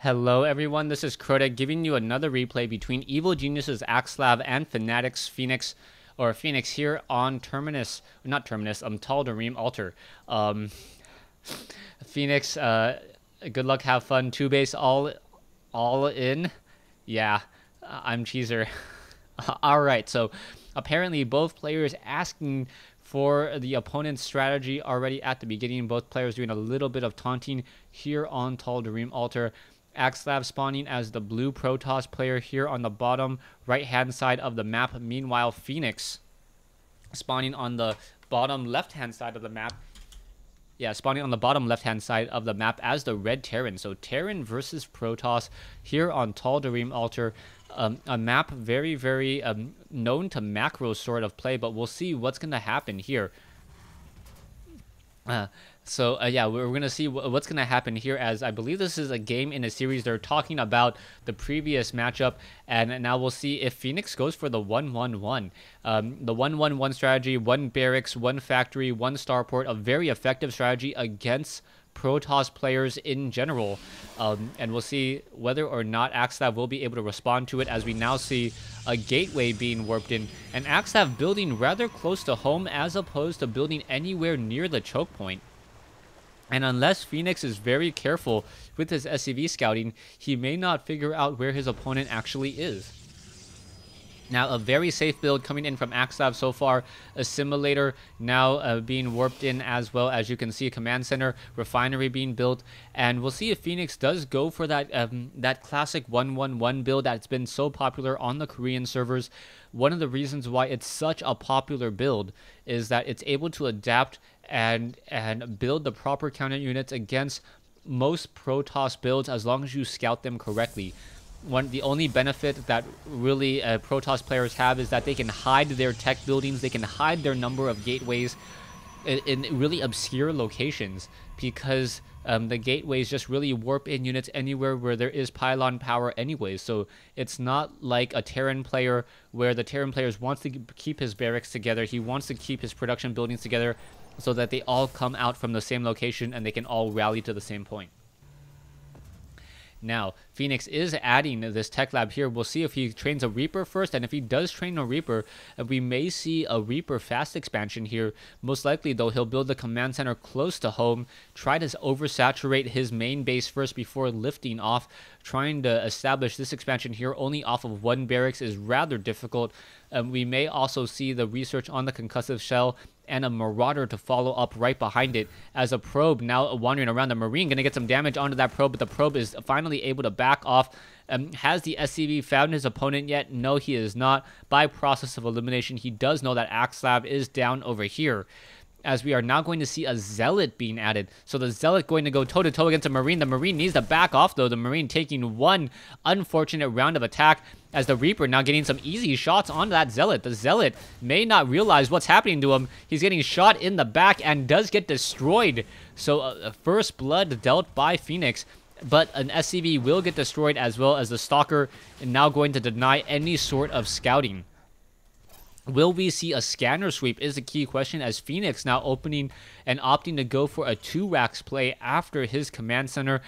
Hello everyone, this is Crota giving you another replay between Evil Genius's Axslav and Fenix Fenix here on Terminus, not Terminus, Tal'Darim Altar. Fenix, good luck, have fun, 2-base all in. Yeah, I'm Cheeser. Alright, so apparently both players asking for the opponent's strategy already at the beginning. Both players doing a little bit of taunting here on Tal'Darim Altar. Axslav spawning as the blue Protoss player here on the bottom right-hand side of the map. Meanwhile, Fenix spawning on the bottom left-hand side of the map. Yeah, spawning on the bottom left-hand side of the map as the red Terran. So Terran versus Protoss here on Tal'Darim Altar. A map very, very known to macro sort of play, but we'll see what's going to happen here. Yeah, we're going to see what's going to happen here, as I believe this is a game in a series. They're talking about the previous matchup, and now we'll see if Fenix goes for the 1-1-1. The 1-1-1 strategy, 1 barracks, 1 factory, 1 starport, a very effective strategy against Protoss players in general. And we'll see whether or not Axslav will be able to respond to it, as we now see a gateway being warped in, and Axslav building rather close to home as opposed to building anywhere near the choke point. And unless Fenix is very careful with his SCV scouting, he may not figure out where his opponent actually is. Now, a very safe build coming in from Axslav so far. Assimilator now being warped in, as well as you can see a command center, refinery being built. And we'll see if Fenix does go for that that classic 1-1-1 build that's been so popular on the Korean servers. One of the reasons why it's such a popular build is that it's able to adapt and build the proper counter units against most Protoss builds, as long as you scout them correctly. The only benefit that really Protoss players have is that they can hide their tech buildings, they can hide their number of gateways in really obscure locations, because the gateways just really warp in units anywhere where there is pylon power anyways. So it's not like a Terran player, where the Terran player wants to keep his barracks together, he wants to keep his production buildings together so that they all come out from the same location and they can all rally to the same point. Now, Fenix is adding this tech lab here. We'll see if he trains a Reaper first, and if he does train a Reaper, we may see a Reaper fast expansion here. Most likely, though, he'll build the command center close to home, try to oversaturate his main base first before lifting off. Trying to establish this expansion here only off of 1 barracks is rather difficult. We may also see the research on the concussive shell and a Marauder to follow up right behind it, as a probe now wandering around. The Marine going to get some damage onto that probe, but the probe is finally able to back off. Has the SCV found his opponent yet? No, he is not. By process of elimination, he does know that Axslav is down over here, as we are now going to see a Zealot being added. So the Zealot going to go toe-to-toe against a Marine. The Marine needs to back off, though. The Marine taking one unfortunate round of attack, as the Reaper now getting some easy shots onto that Zealot. The Zealot may not realize what's happening to him. He's getting shot in the back and does get destroyed. So first blood dealt by Fenix, but an SCV will get destroyed, as well as the Stalker now going to deny any sort of scouting. Will we see a scanner sweep is the key question, as Fenix now opening and opting to go for a 2-racks play after his command center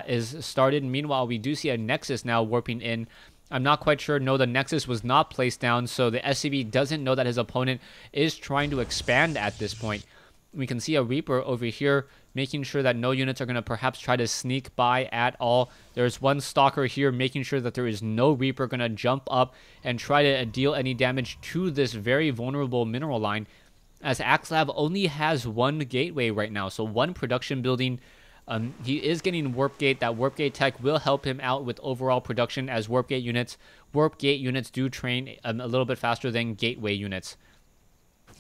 is started. Meanwhile, we do see a Nexus now warping in. I'm not quite sure. No, the Nexus was not placed down, so the SCV doesn't know that his opponent is trying to expand at this point. We can see a Reaper over here making sure that no units are going to perhaps try to sneak by at all. There's one Stalker here making sure that there is no Reaper going to jump up and try to deal any damage to this very vulnerable mineral line, as Axslav only has 1 gateway right now, so 1 production building. He is getting Warp Gate. That Warp Gate tech will help him out with overall production, as Warp Gate units do train a little bit faster than gateway units.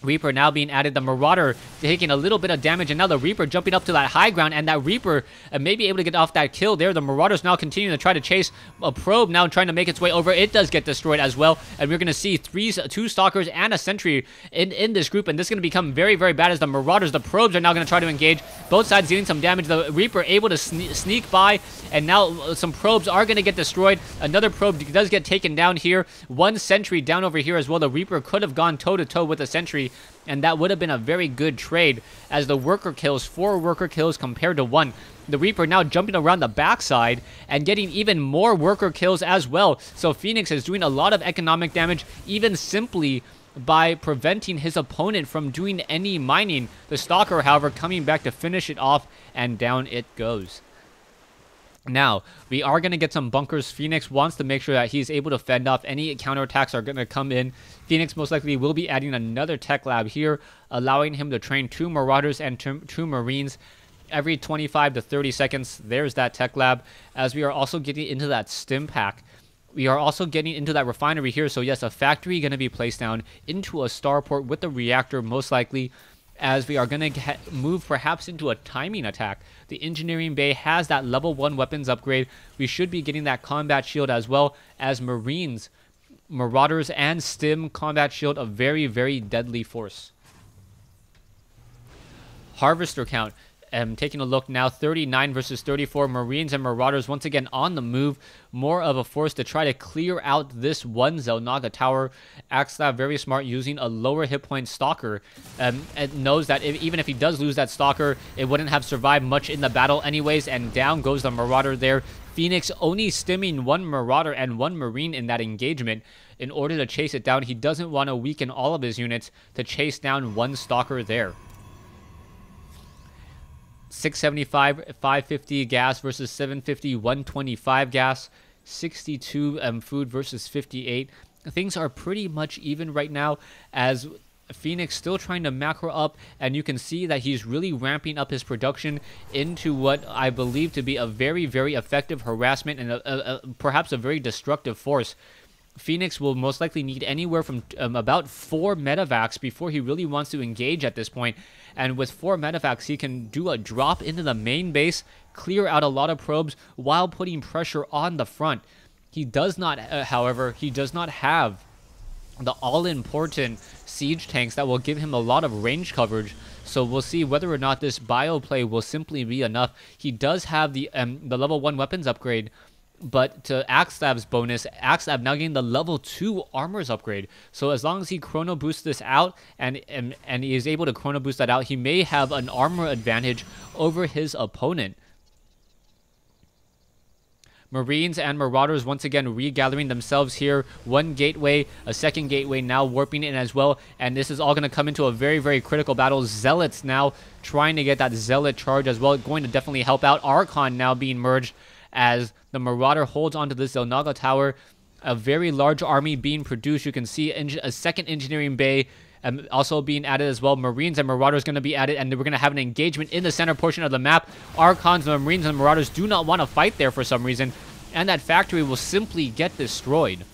Reaper now being added, the Marauder taking a little bit of damage, and now the Reaper jumping up to that high ground, and that Reaper may be able to get off that kill there. The Marauder's now continuing to try to chase a probe, now trying to make its way over. It does get destroyed as well, and we're going to see 2 Stalkers and a Sentry in this group, and this is going to become very, very bad, as the Marauders, the probes are now going to try to engage. Both sides dealing some damage. The Reaper able to sneak by, and now some probes are going to get destroyed. Another probe does get taken down here. 1 Sentry down over here as well. The Reaper could have gone toe-to-toe with a Sentry, and that would have been a very good trade as the worker kills, 4 worker kills compared to 1. The Reaper now jumping around the backside and getting even more worker kills as well. So Fenix is doing a lot of economic damage even simply by preventing his opponent from doing any mining. The Stalker, however, coming back to finish it off, and down it goes. Now, we are going to get some bunkers. Fenix wants to make sure that he's able to fend off any counterattacks are going to come in. Fenix most likely will be adding another tech lab here, allowing him to train 2 Marauders and 2 Marines every 25 to 30 seconds. There's that tech lab, as we are also getting into that stim pack. We are also getting into that refinery here. So yes, a factory going to be placed down into a starport with the reactor most likely, as we are going to move perhaps into a timing attack. The engineering bay has that level 1 weapons upgrade. We should be getting that combat shield as well as Marines, Marauders, and Stim combat shield, a very, very deadly force. Harvester count. Taking a look now, 39 versus 34. Marines and Marauders once again on the move. More of a force to try to clear out this one Xel'Naga tower. Axslav very smart, using a lower hit point Stalker. And knows that even if he does lose that Stalker, it wouldn't have survived much in the battle anyways. And down goes the Marauder there. Fenix only stimming 1 Marauder and 1 Marine in that engagement in order to chase it down. He doesn't want to weaken all of his units to chase down 1 Stalker there. 675, 550 gas versus 750, 125 gas, 62 food versus 58. Things are pretty much even right now, as Fenix still trying to macro up, and you can see that he's really ramping up his production into what I believe to be a very, very effective harassment and perhaps a very destructive force. Fenix will most likely need anywhere from about 4 medevacs before he really wants to engage at this point. And with 4 medevacs, he can do a drop into the main base, clear out a lot of probes while putting pressure on the front. He does not, however, he does not have the all-important siege tanks that will give him a lot of range coverage. So we'll see whether or not this bio play will simply be enough. He does have the level 1 weapons upgrade, but to Axslav's bonus, Axslav now getting the level 2 armors upgrade. So as long as he chrono boosts this out and he is able to chrono boost that out, he may have an armor advantage over his opponent. Marines and Marauders once again regathering themselves here. 1 gateway, a 2nd gateway now warping in as well. And this is all going to come into a very, very critical battle. Zealots now trying to get that Zealot charge as well. Going to definitely help out. Archon now being merged as the Marauder holds onto this Xel'Naga tower. A very large army being produced. You can see a 2nd engineering bay also being added as well. Marines and Marauders going to be added, and we're going to have an engagement in the center portion of the map. Archons, the Marines, and Marauders do not want to fight there for some reason, and that factory will simply get destroyed,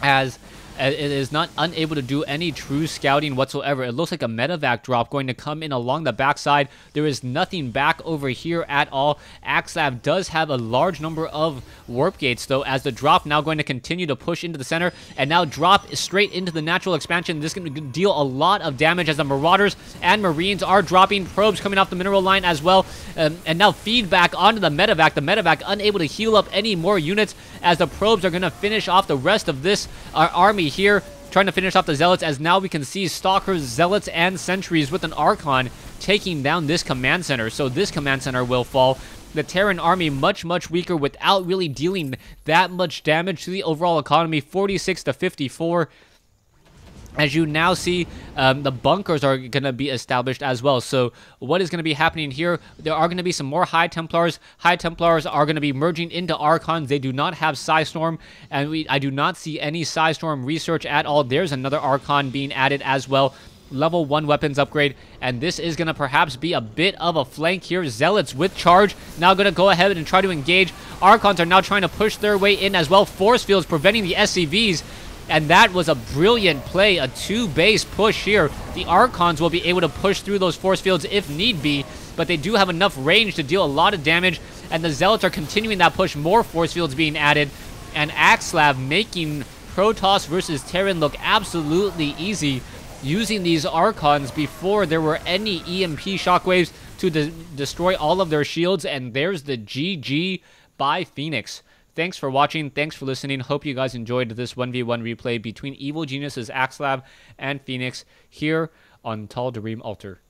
as it is not unable to do any true scouting whatsoever. It looks like a medevac drop going to come in along the backside. There is nothing back over here at all. Axslav does have a large number of warp gates, though, as the drop now going to continue to push into the center and now drop straight into the natural expansion. This is going to deal a lot of damage as the Marauders and Marines are dropping probes coming off the mineral line as well. And now feedback onto the medevac. The medevac unable to heal up any more units, as the probes are going to finish off the rest of this army here, trying to finish off the Zealots, as now we can see Stalkers, Zealots, and Sentries with an Archon taking down this command center. So this command center will fall. The Terran army much, much weaker without really dealing that much damage to the overall economy, 46 to 54. As you now see, the bunkers are going to be established as well. So what is going to be happening here? There are going to be some more High Templars. High Templars are going to be merging into Archons. They do not have Psystorm, and I do not see any Psystorm research at all. There's another Archon being added as well. Level 1 weapons upgrade, and this is going to perhaps be a bit of a flank here. Zealots with charge now going to go ahead and try to engage. Archons are now trying to push their way in as well. Force fields preventing the SCVs. And that was a brilliant play, a 2-base push here. The Archons will be able to push through those force fields if need be, but they do have enough range to deal a lot of damage, and the Zealots are continuing that push, more force fields being added, and Axslav making Protoss versus Terran look absolutely easy, using these Archons before there were any EMP shockwaves to destroy all of their shields, and there's the GG by Fenix. Thanks for watching. Thanks for listening. Hope you guys enjoyed this 1v1 replay between Evil Genius's Axslav and Fenix here on Tall Dream Altar.